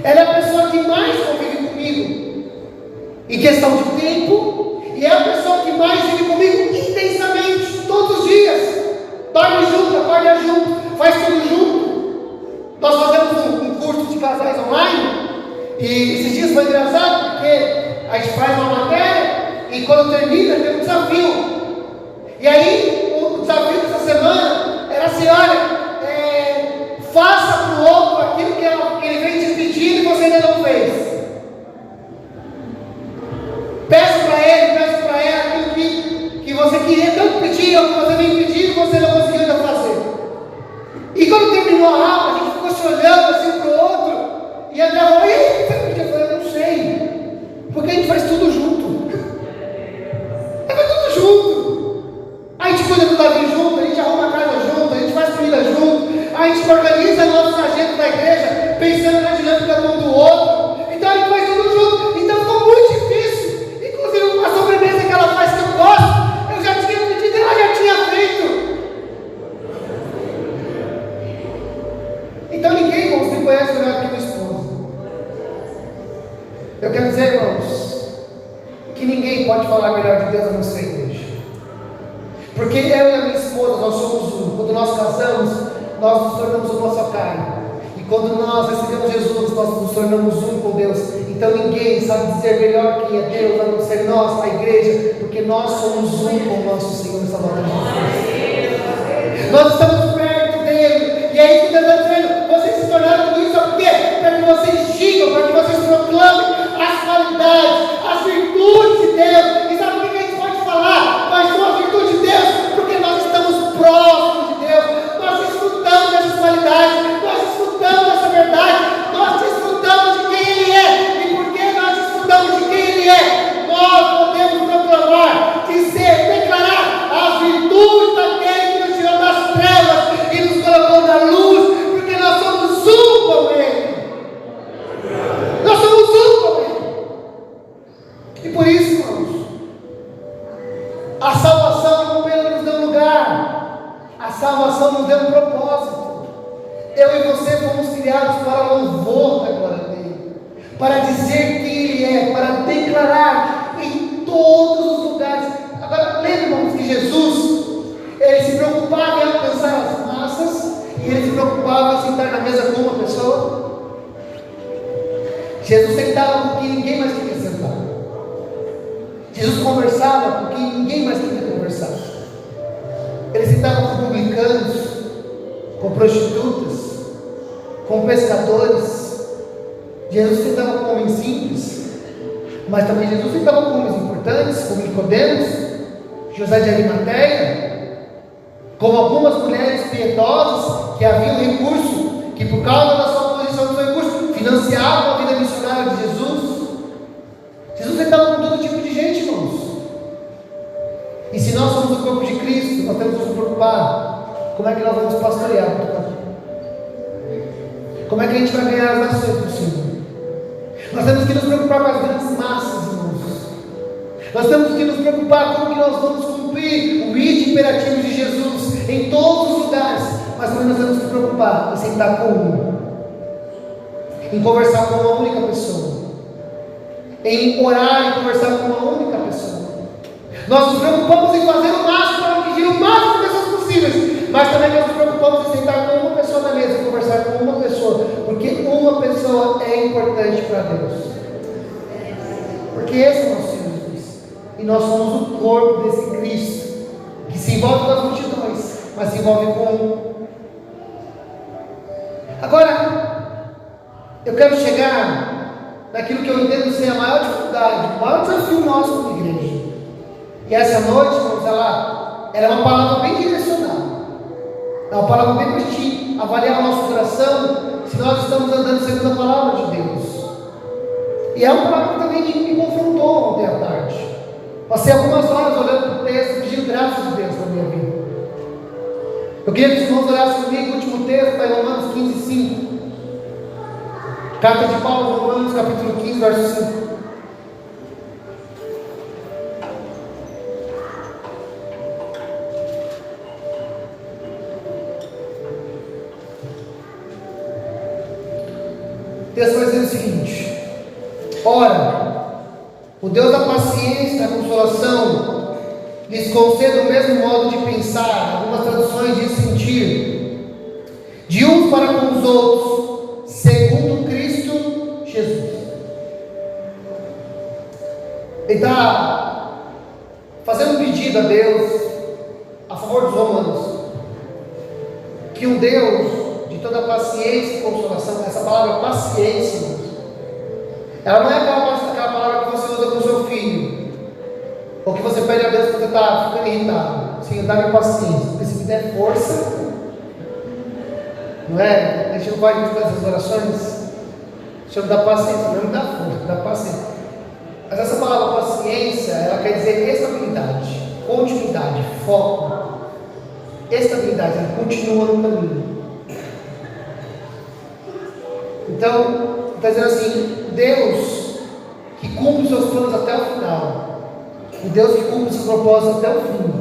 Ela é a pessoa que mais convive comigo em questão de tempo, e é a pessoa que mais vive comigo intensamente, todos os dias. Dorme junto, acorda junto, faz tudo junto. Nós fazemos um curso de casais online, e esses dias foi engraçado, porque a gente faz uma matéria, e quando termina tem um desafio. E aí o desafio dessa semana era assim: olha, faça para o outro aquilo que ele vem te pedindo e você ainda não fez. conhece melhor que minha esposa. Eu quero dizer, irmãos, que ninguém pode falar melhor de Deus a não ser a igreja. Porque eu e a minha esposa, nós somos um. Quando nós casamos, nós nos tornamos uma só carne. E quando nós recebemos Jesus, nós nos tornamos um com Deus. Então ninguém sabe dizer melhor quem é Deus, a não ser nós, a igreja, porque nós somos um com o nosso Senhor e Salvador Jesus. Nós estamos perto dele. E é isso que Deus está dizendo. Vocês se tornaram tudo isso, sabe por quê? Para que vocês digam, para que vocês proclamem as qualidades, as virtudes de Deus. E sabe por que a gente pode falar quais são as virtudes de Deus? Porque nós estamos próximos de Deus. Nós desfrutamos dessas qualidades, nós desfrutamos dessa verdade, nós desfrutamos de quem Ele é. E porque nós desfrutamos de quem Ele é, nós podemos proclamar, dizer, declarar as virtudes daquele que nos tirou das trevas e nos colocou na luz, porque nós somos um com Ele. Nós somos um com Ele. E por isso, irmãos, a salvação não apenas nos deu lugar, a salvação nos deu um propósito. Eu e você fomos criados para louvor da glória dele, para dizer quem Ele é, para declarar em todos os lugares. Agora, lembra, irmãos, que Jesus, Ele se preocupava em alcançar as massas, e Ele se preocupava em sentar na mesa com uma pessoa. Jesus sentava com quem ninguém mais queria sentar. Jesus conversava com quem ninguém mais queria conversar. Ele sentava com publicanos, com prostitutas, com pescadores. Jesus sentava com homens simples, mas também Jesus sentava com homens importantes, como Nicodemos, José de Arimateia, como algumas mulheres piedosas que haviam recurso, que por causa da sua posição do seu recurso, financiavam a vida missionária de Jesus. Jesus sentava com todo tipo de gente, irmãos. E se nós somos o corpo de Cristo, nós temos que nos preocupar como é que nós vamos pastorear. Como é que a gente vai ganhar as nações do Senhor? Nós temos que nos preocupar com as grandes massas, irmãos. Nós temos que nos preocupar como que nós vamos cumprir o ide imperativo de Jesus em todos os lugares. Mas também nós temos que nos preocupar em sentar com um, em conversar com uma única pessoa, em orar e conversar com uma única pessoa. Nós nos preocupamos em fazer o máximo para atingir o máximo de pessoas possíveis, mas também nós nos preocupamos em sentar com uma pessoa na mesa e conversar com uma pessoa, porque uma pessoa é importante para Deus. Porque esse é o nosso Senhor Jesus, e nós somos o corpo desse Cristo, que se envolve com as multidões, mas se envolve com um. Agora, eu quero chegar naquilo que eu entendo ser a maior dificuldade, o maior desafio nosso como igreja. E essa noite, irmãos, ela é uma palavra bem direcionada. É uma palavra bem para a gente avaliar o nosso coração, se nós estamos andando segundo a palavra de Deus. E é uma palavra que também me confrontou ontem à tarde. Passei algumas horas olhando para o texto, pedindo graças de Deus na minha vida. Eu queria que os irmãos olhassem comigo o último texto, está em Romanos 15, 5. Carta de Paulo, Romanos, capítulo 15, verso 5. O texto vai dizer o seguinte: ora, o Deus da paciência e da consolação lhes conceda o mesmo modo de pensar, algumas traduções de sentir, de uns para com os outros, segundo Cristo Jesus. Ele está fazendo um pedido a Deus, a favor dos romanos, que um Deus de toda paciência e consolação, essa palavra paciência, ela não é aquela palavra que você usa com o seu filho, ou que você pede a Deus porque você está ficando irritado. Senhor, dá-me paciência, porque se me der força, não é? A gente não pode fazer essas orações. O Senhor me dá paciência, não me dá força, me dá paciência. Mas essa palavra paciência, ela quer dizer estabilidade, continuidade, foco, estabilidade, ela continua no caminho. Então, está dizendo assim: Deus que cumpre os seus planos até o final, o Deus que cumpre os seus propósitos até o fim,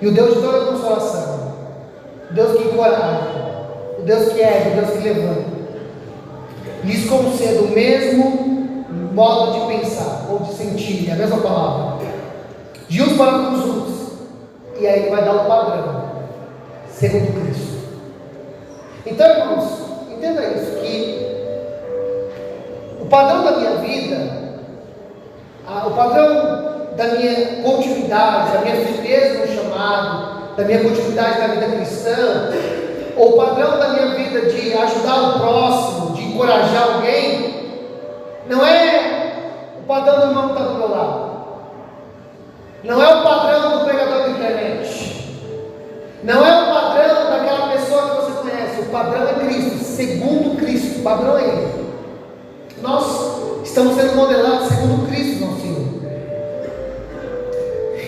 e o Deus de toda consolação, o Deus que encoraja, o Deus que ergue, o Deus que levanta, lhes conceda o mesmo modo de pensar, ou de sentir, é a mesma palavra, de uns para com os outros, e aí Ele vai dar o padrão, segundo Cristo. Então, irmãos, entenda isso, que o padrão da minha vida, o padrão da minha continuidade, da minha firmeza no chamado, da minha continuidade na vida cristã, ou o padrão da minha vida de ajudar o próximo, de encorajar alguém, não é o padrão do irmão que está do meu lado, não é o padrão do pregador da internet, não é o padrão daquela pessoa que você conhece. O padrão é Cristo, segundo Cristo, o padrão é Ele. Nós estamos sendo modelados segundo Cristo, nosso Senhor.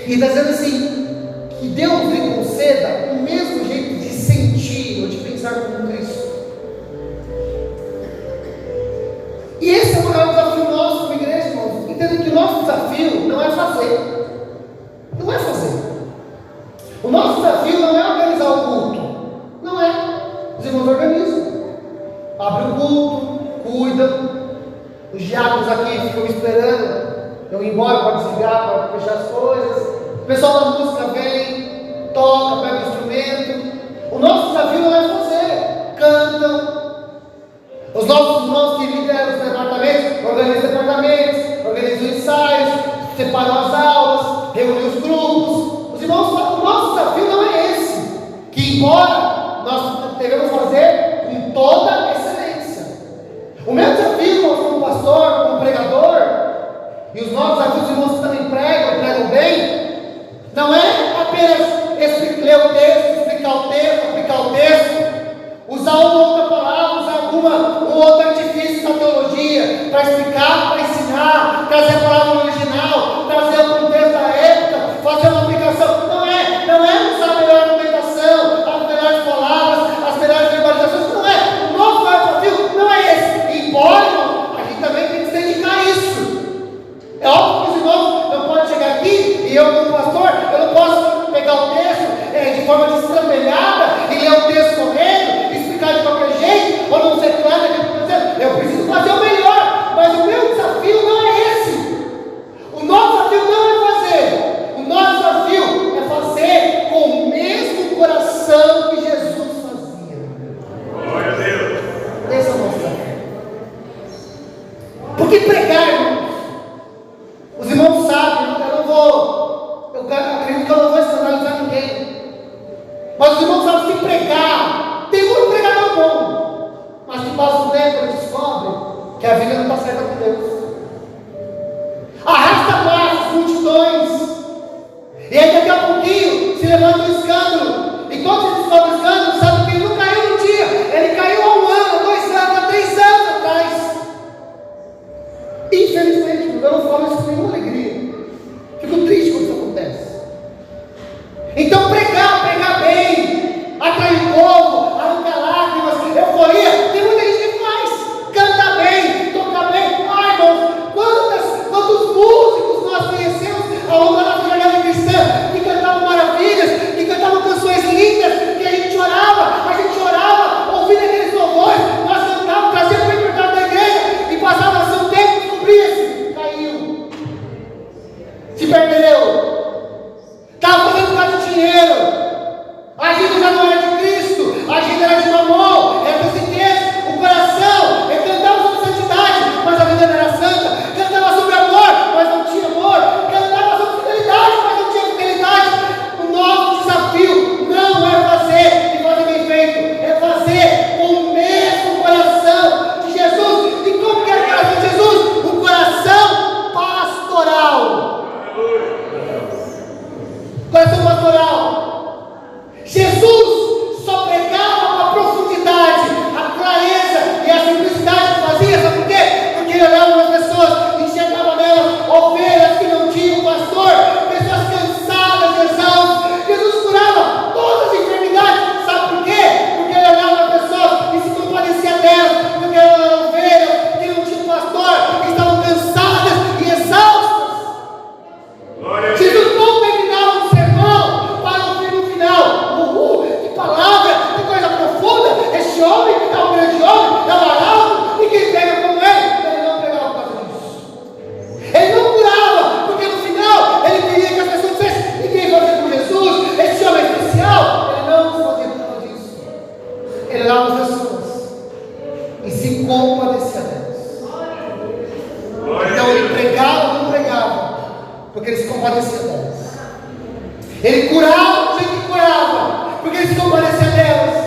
E está dizendo assim, que Deus lhe conceda o mesmo jeito de sentir ou de pensar como Cristo. E esse é o maior desafio nosso como igreja, irmãos. Entendem que o nosso desafio não é fazer. Não é fazer. O nosso desafio não é organizar o culto. Não é. Os irmãos organizam. Abre o culto, cuidam. Os diáconos aqui ficam esperando eu ir embora para desligar, para fechar as coisas. O pessoal da música vem, toca, pega o instrumento. O nosso desafio não é fazer. Cantam. Os nossos irmãos que lideram os departamentos, organizam departamentos, organizam ensaios, separam as aulas, reúnem os grupos. Os irmãos, o nosso desafio não é esse, que embora nós devemos fazer com toda excelência. O meu desafio, irmãos, como pastor, como pregador, e os nossos desafios, irmãos, que também pregam bem, não é apenas ler o texto, explicar o texto, aplicar o texto, usar uma outra palavra, usar um outro artifício da teologia para explicar, para ensinar, trazer a palavra original, trazer o contexto da época, fazer uma aplicação. Não é usar a melhor argumentação, as melhores palavras, as melhores verbalizações. Não é. O nosso maior desafio não é esse. Embora, irmão, a gente também tem que se dedicar a isso. É óbvio que os irmãos não podem chegar aqui e eu, como pastor, eu não posso pegar o texto de forma destrambelhada e ler o texto correndo, explicar de qualquer jeito, ou não ser claro naquilo que eu estou dizendo. Eu preciso fazer o melhor, mas o meu desafio não é esse. O nosso desafio não é fazer. O nosso desafio é fazer com o mesmo coração que Jesus fazia. Glória a Deus. Esse é o nosso desafio. Porque pregar, irmãos, os irmãos sabem, eu acredito que eu não vou escandalizar ninguém. Mas os irmãos sabem que pregar, tem muito pregador bom, mas que passa o tempo eles descobrem que a vida não está certa com Deus. Arrasta massas, multidões, e aí daqui a pouquinho se levanta um escândalo, e todos eles descobrem o escândalo, sabem que ele não caiu no dia, ele caiu há 1 ano, há 2 anos, há 3 anos atrás. Infelizmente, compadecia delas. Então ele pregava ou não pregava, porque ele se compadecia delas. Ele curava do jeito que curava, porque ele se compadecia delas.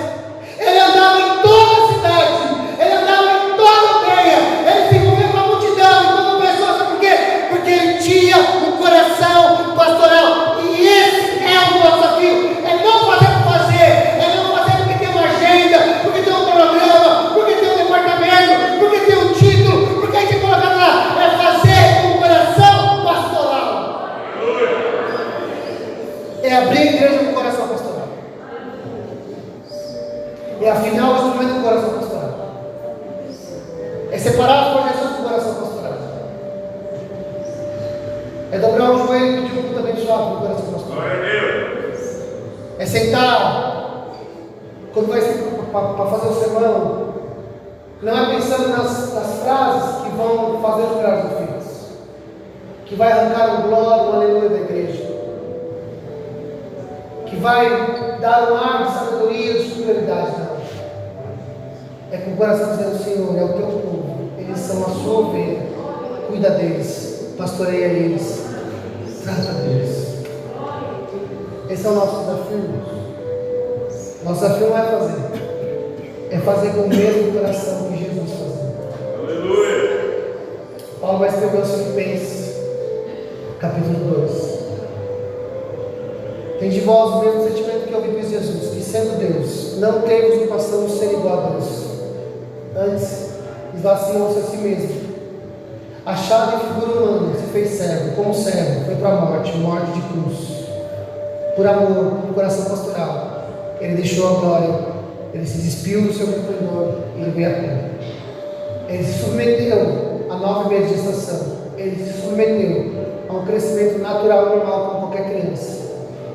Ele andava em toda a cidade, ele andava em toda a aldeia, ele se envolvia com a multidão e com pessoas. Sabe por quê? Porque ele tinha um coração pastoral. E esse é o nosso desafio: é não fazer por fazer, é não fazer porque tem uma agenda, porque tem um programa, porque tem um departamento, porque tem um título, porque a gente coloca lá. É fazer com o coração pastoral. É abrir a igreja com o coração pastoral. É afinar o instrumento do coração pastoral. É separar as projeções do coração pastoral. É dobrar o joelho e pedir um culto abençoado do coração pastoral. É sentar quando vai para fazer o sermão. Não é pensando nas frases que vão fazer os melhores filhos, que vai arrancar o glória, o aleluia da igreja, que vai dar um ar de sabedoria, de superioridade. Não. É com o coração dizendo: Senhor, é o teu povo, eles são a sua ovelha, cuida deles, pastoreia eles, trata deles. Esse é o nosso desafio. Nosso desafio não é fazer com o mesmo coração que Jesus fazia. Aleluia. Paulo vai escrever aos Filipenses, capítulo 2. Tem de vós o mesmo sentimento que ouvi de Jesus, que sendo Deus, não temos o passamos ser igual a Deus. Antes, esvaziou-se a si mesmo. Achado em figura humana, se fez servo, como servo, foi para a morte de cruz. Por amor, por coração pastoral, ele deixou a glória, ele se despiu do seu empreendedor e ele veio a terra. Ele se submeteu a 9 meses de gestação. Ele se submeteu a um crescimento natural e normal como qualquer criança.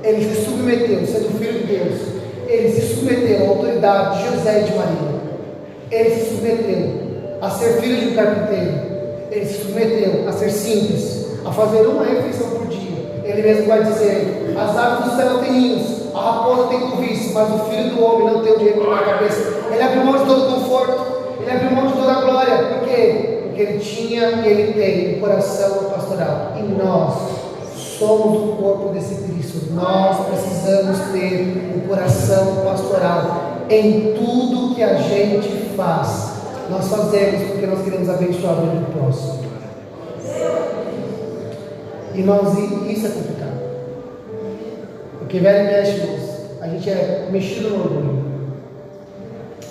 Ele se submeteu, sendo filho de Deus, ele se submeteu à autoridade de José e de Maria. Ele se submeteu a ser filho de um carpinteiro. Ele se submeteu a ser simples, a fazer uma refeição por dia. Ele mesmo vai dizer: as aves do céu têm ninhos, a raposa tem cobiça, mas o filho do homem não tem o direito na cabeça. Ele abriu mão de todo o conforto, ele abriu mão de toda a glória. Por quê? Porque ele tinha e ele tem um coração pastoral. E nós somos o corpo desse Cristo. Nós precisamos ter um coração pastoral. Em tudo que a gente faz, nós fazemos porque nós queremos abençoar o do próximo. Irmãos, isso é complicado. Porque velho mexe, irmãos, a gente é mexido no orgulho.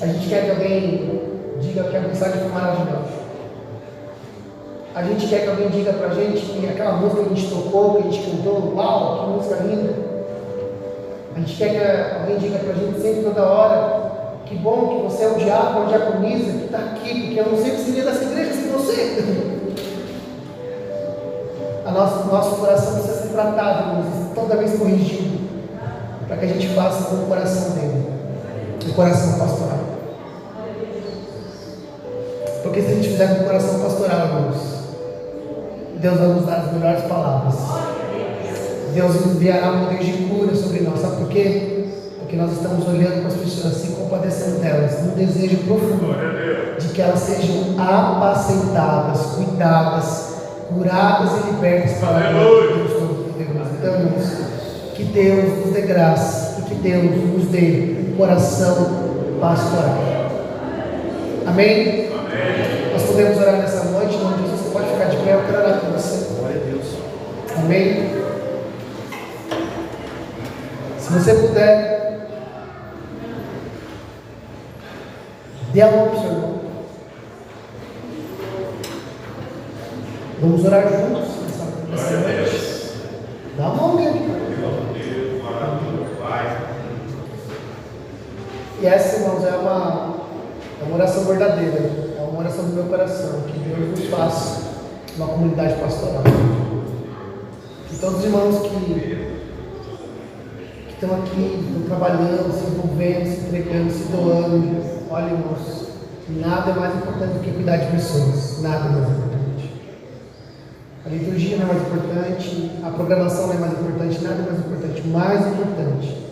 A gente quer que alguém diga que a mensagem foi maravilhosa. A gente quer que alguém diga pra gente que aquela música que a gente tocou, que a gente cantou, uau, que música linda. A gente quer que alguém diga pra gente sempre, toda hora: que bom que você é um diácono, uma diaconisa que está aqui, porque eu não sei o que seria dessa igreja sem você. Nosso coração precisa ser tratado, irmãos, toda vez corrigido, para que a gente faça com o coração dele, o coração pastoral. Porque se a gente fizer com o coração pastoral, irmãos, Deus vai nos dar as melhores palavras. Deus enviará poder de cura sobre nós. Sabe por quê? Porque nós estamos olhando para as pessoas, se compadecendo delas, num desejo profundo de que elas sejam apacentadas, cuidadas, curadas e libertas para a glória de Deus Todo-Poderoso. Então, irmãos, que Deus nos dê graça e que Deus nos dê coração pastoral. Amém? Amém. Nós podemos orar nessa noite, em nome de Jesus. Você pode ficar de pé, eu quero orar com você. Glória a Deus. Amém? Se você puder, dê a mão para o seu irmão. Vamos orar juntos nessa noite. Dá a mão dele. E essa, irmãos, é uma oração verdadeira. É uma oração do meu coração. Que Deus nos faça uma comunidade pastoral. Que todos os irmãos que estão aqui, estão trabalhando, se envolvendo, se entregando, se doando. Olha, irmãos, nada é mais importante do que cuidar de pessoas. Nada é mais importante. A liturgia não é mais importante, a programação não é mais importante, nada é mais importante. O mais importante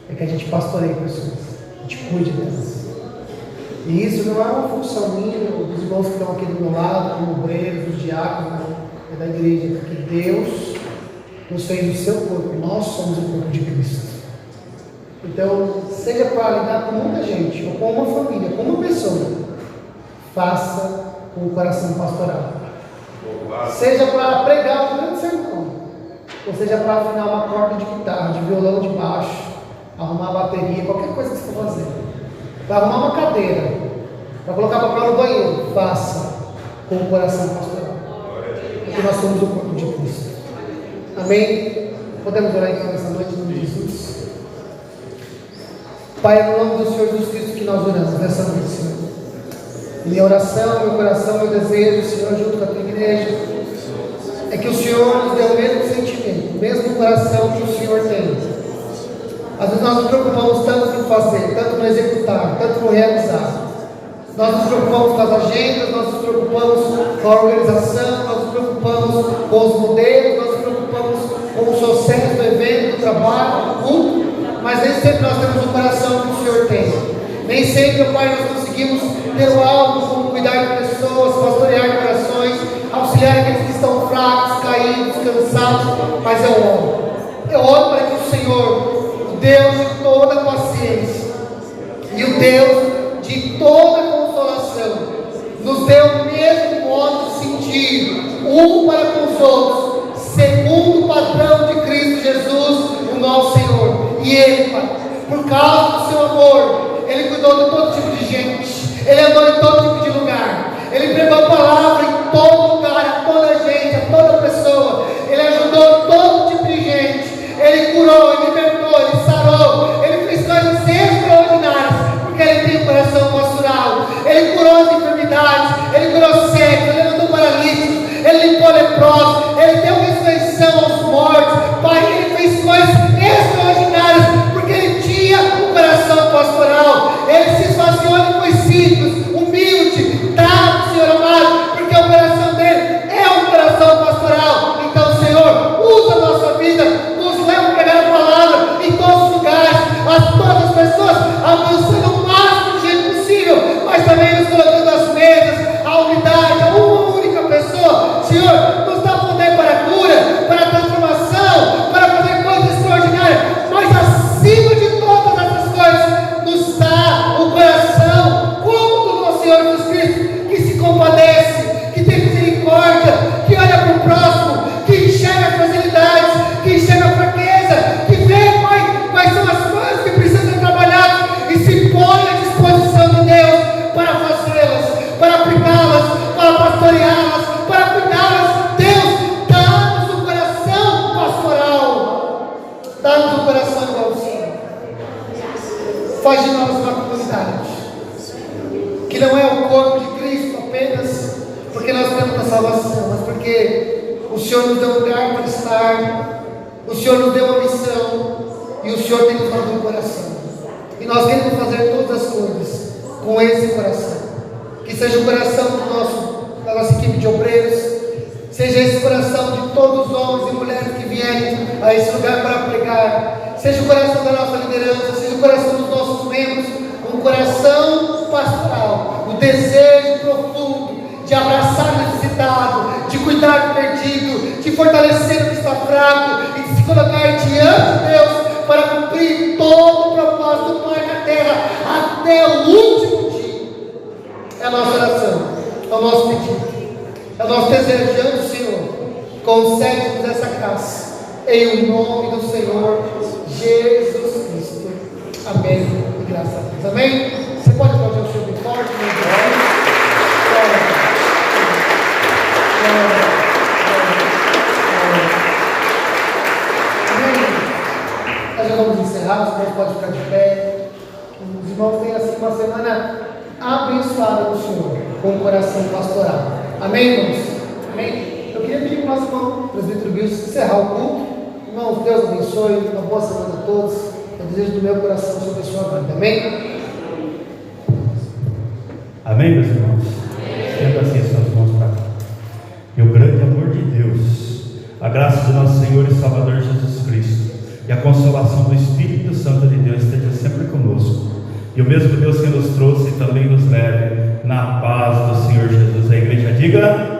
é que a gente pastoreie pessoas, a gente cuide delas. E isso não é uma função minha, dos irmãos que estão aqui do meu lado, como obreiros, dos diáconos, não. É da igreja, porque Deus nos fez o seu corpo, nós somos o corpo de Cristo. Então, seja para lidar com muita gente, ou com uma família, com uma pessoa, faça com o coração pastoral. Seja para pregar um grande sermão, ou seja para afinar uma corda de guitarra, de violão de baixo, arrumar a bateria, qualquer coisa que você for fazer, para arrumar uma cadeira, para colocar papel no banheiro, faça com o coração pastoral, porque nós somos o corpo de Cristo. Amém? Podemos orar então nessa noite em nome de Jesus? Pai, é no nome do Senhor Jesus Cristo que nós oramos nessa noite, Senhor. Minha oração, meu coração, meu desejo, Senhor, junto com a tua igreja, é que o Senhor nos dê o mesmo sentimento, o mesmo coração que o Senhor tem. Às vezes nós nos preocupamos tanto no fazer, tanto no executar, tanto no realizar. Nós nos preocupamos com as agendas, nós nos preocupamos com a organização, nós nos preocupamos com os modelos, nós nos preocupamos com o sucesso do evento, do trabalho, do culto, mas nem sempre nós temos o coração que o Senhor tem. Nem sempre, Pai, nós conseguimos ter o alvo como cuidar de pessoas, pastorear corações, auxiliar aqueles que estão fracos, caídos, cansados, mas eu oro para que o Senhor, o Deus de toda paciência e o Deus de toda consolação, nos dê o mesmo modo de sentir um para com os outros, segundo o padrão de Cristo Jesus, o nosso Senhor. E Ele, Pai, por causa do seu amor, Ele cuidou de todo tipo de gente, Ele andou em todo tipo de lugar, Ele pregou a palavra em todo lugar, a toda gente, a toda pessoa, Ele ajudou todo tipo de gente, Ele curou, Ele libertou, Ele sarou, Ele fez coisas extraordinárias, porque Ele tem um coração pastoral. Ele curou as enfermidades, Ele curou cegos, Ele levantou paralíticos, Ele limpou leprosos, Ele deu ressurreição aos mortos. Pai, Ele fez coisas extraordinárias, porque Ele tinha um coração pastoral. Ele se esvaziou, Ele foi simples, humilde, dado, Senhor amado, porque o coração dele é um coração pastoral. Então, Senhor, usa a nossa vida, nos leva a pregar a palavra em todos os lugares, a todas as pessoas, avançando o máximo de jeito possível, mas também nos colocando as mesas, a unidade, a uma única pessoa. Senhor, nos dá poder para a cura, para a transformação, para fazer coisas extraordinárias, mas acima de todas essas coisas, nos dá o coração como do nosso Senhor Jesus Cristo, que se compadece, que tem misericórdia, que olha para o próximo, que enxerga as facilidades, que enxerga a fraqueza, que vê, Pai, quais são as coisas que precisam ser trabalhadas e se põe à disposição de Deus para fazê-las, para aplicá-las, para pastoreá-las, para cuidá-las. Deus, dá-nos um coração pastoral, dá-nos um coração igual ao Senhor. Faz de nós uma comunidade que não é o corpo de Cristo apenas porque nós temos a salvação, mas porque o Senhor nos deu um lugar para estar, o Senhor nos deu uma missão e o Senhor tem nos dado um coração. E nós queremos fazer todas as coisas com esse coração. Que seja o coração da nossa equipe de obreiros, seja esse coração de todos os homens e mulheres que vierem a esse lugar para pregar, seja o coração da nossa liderança, seja o coração dos nossos membros, um coração pastoral, o desejo profundo de abraçar o necessitado, de cuidar do perdido, de fortalecer o que está fraco e de se colocar diante de Deus para cumprir todo o propósito do Pai na terra até o último dia. É a nossa oração, é o nosso pedido, é o nosso desejo diante do Senhor. Concede-nos essa graça em nome do Senhor Jesus Cristo. Amém e graças a Deus. Amém? Você pode aplaudir o Senhor bem forte, meu Deus. Nós já vamos encerrar, os irmãos podem ficar de pé. Os irmãos têm assim uma semana abençoada do Senhor, com o coração pastoral. Amém, irmãos? Amém? Eu queria pedir para o nosso irmão, presbítero Wilson, encerrar o culto. Irmãos, Deus abençoe, uma boa semana a todos. Eu desejo do meu coração sobre a sua vida. Amém? Amém, meus irmãos? Estenda assim as suas mãos para cá. E o grande amor de Deus, a graça de nosso Senhor e Salvador Jesus Cristo e a consolação do Espírito Santo de Deus esteja sempre conosco, E o mesmo Deus que nos trouxe também nos leve na paz do Senhor Jesus. A igreja diga: